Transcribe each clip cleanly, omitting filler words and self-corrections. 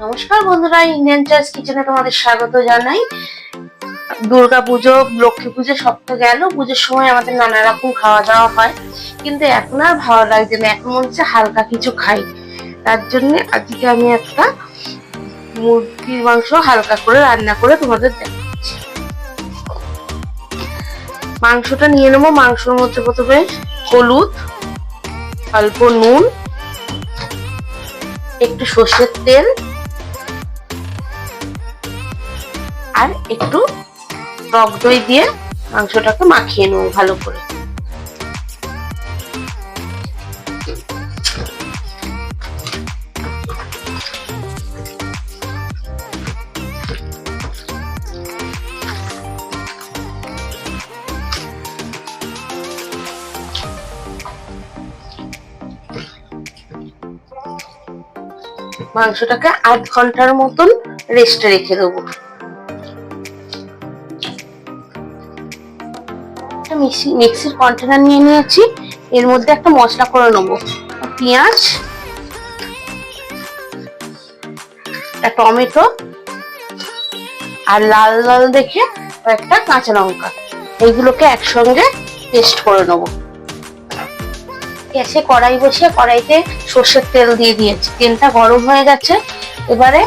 নমস্কার বন্ধুরা, Indian choice কিচেনে তোমাদের স্বাগত জানাই। দুর্গা পুজো, লক্ষ্মী পুজো সব তো গেল। পুজোর সময় আমাদের নানা রকম খাওয়া দাওয়া হয়, কিন্তু এখন আর ভালো লাগছে না। এখন মনে হচ্ছে হালকা কিছু খাই। তার জন্য আজকে আমি একটা মুরগির মাংস হালকা করে রান্না করে তোমাদের দেখাচ্ছি। মাংসটা নিয়ে নেবো। মাংসের মধ্যে প্রথমে হলুদ, অল্প নুন, একটু সর্ষের তেল আর একটু টক দই দিয়ে মাংসটাকে মাখিয়ে নেবো ভালো করে। মাংসটাকে 8 ঘন্টার মতন রেস্টে রেখে দেবো। মিক্সির কন্টেনার নিয়ে নিয়েছি, এর মধ্যে একটা মশলা করে নেবো। পেঁয়াজ, টমেটো আর লাল লাল দেখে একটা কাঁচা লঙ্কা, এইগুলোকে একসঙ্গে পেস্ট করে নেবো। গ্যাসে কড়াই বসিয়ে কড়াইতে সর্ষের তেল দিয়ে দিয়েছি, তেলটা গরম হয়ে গেছে। এবারে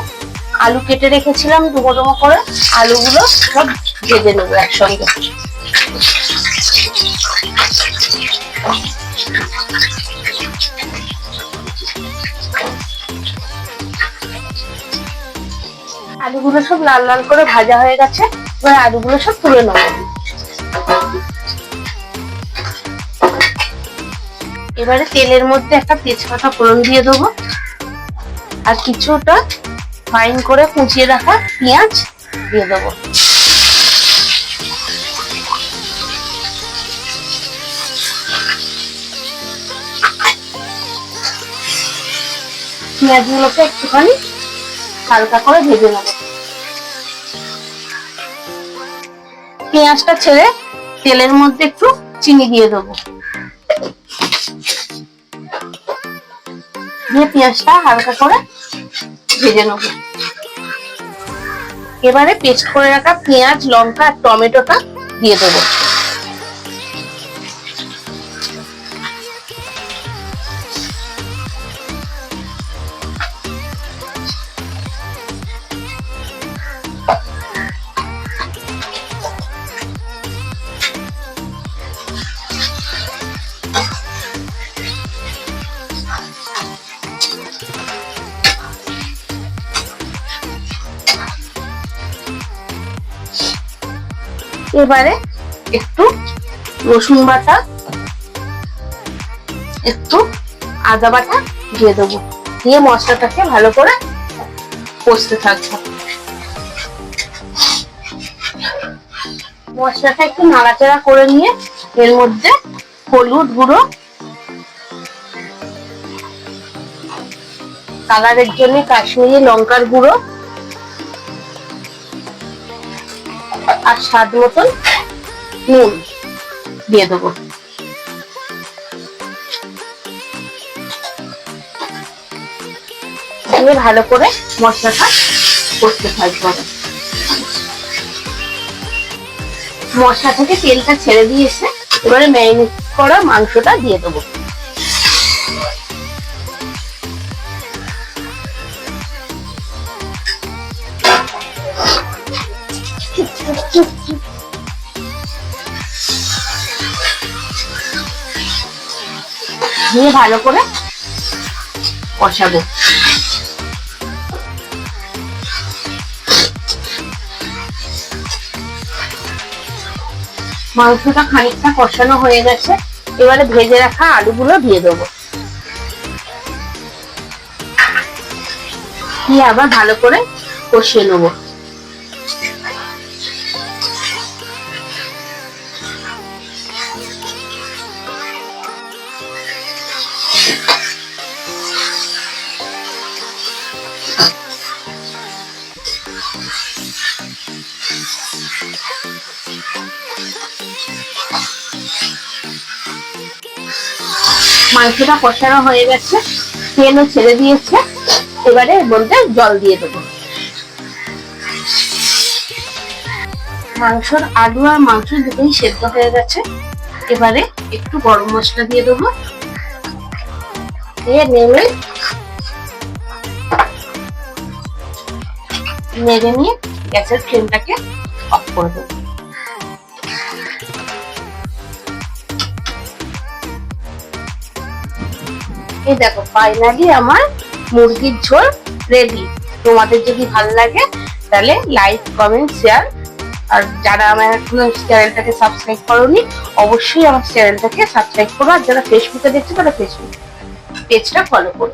আলু কেটে রেখেছিলাম ডুমো ডুমো করে, আলুগুলো সব ভেজে নেবো একসঙ্গে। আলুগুলো সব লাল লাল করে ভাজা হয়ে গেছে, এবার আলুগুলো সব তুলে নেবো। এবারে তেলের মধ্যে একটা তেজপাতা ফোড়ন দিয়ে দেবো আর কিছুটা ফাইন করে কুচিয়ে রাখা পেঁয়াজ দিয়ে দেবো। পেঁয়াজগুলোকে একটুখানি হালকা করে ভেজে নেবো। পেঁয়াজটা ছেড়ে তেলের মধ্যে একটু চিনি দিয়ে দেবো, দিয়ে পেঁয়াজটা হালকা করে ভেজে নেব। এবারে পেস্ট করে রাখা পেঁয়াজ, লঙ্কা আর টমেটোটা দিয়ে দেবো। এবারে একটু রসুন বাটা, একটু আদা বাটা দিয়ে দেবো, দিয়ে মশলাটাকে ভালো করে কষতে থাকবো। মশলাটা একটু নাড়াচাড়া করে নিয়ে এর মধ্যে হলুদ গুঁড়ো, কালারের জন্য কাশ্মীরি লঙ্কার গুঁড়ো আর স্বাদ মতন নুন দিয়ে দেবো। দিয়ে ভালো করে মশলাটা কষতে থাকবো। মশলা থেকে তেলটা ছেড়ে দিয়েছে, এবারে ম্যারিনেট করা মাংসটা দিয়ে দেবো। দিয়ে ভালো করে কষাবো। মাংসটা খানিকটা কষানো হয়ে গেছে, এবারে ভেজে রাখা আলুগুলো দিয়ে দেবো, দিয়ে আবার ভালো করে কষিয়ে নেবো। মাংসটা কষানো হয়ে গেছে, তেলও ছেড়ে দিয়েছে, এবারে এর মধ্যে জল দিয়ে দেবো। মাংসর আলু আর মাংস দুটোই সেদ্ধ হয়ে গেছে। এবারে একটু গরম মশলা দিয়ে দেবো, দিয়ে নেড়ে নিয়ে গ্যাসের ফ্লেমটাকে অফ করে দেবো। এই দেখো ফাইনালি আমার মুরগির ঝোল রেডি। তোমাদের যদি ভালো লাগে তাহলে লাইক, কমেন্ট, শেয়ার, আর যারা আমার এখনো চ্যানেলটাকে সাবস্ক্রাইব করোনি অবশ্যই আমার চ্যানেলটাকে সাবস্ক্রাইব করো, আর যারা ফেসবুকে দেখছো তারা ফেসবুক পেজটা ফলো করো।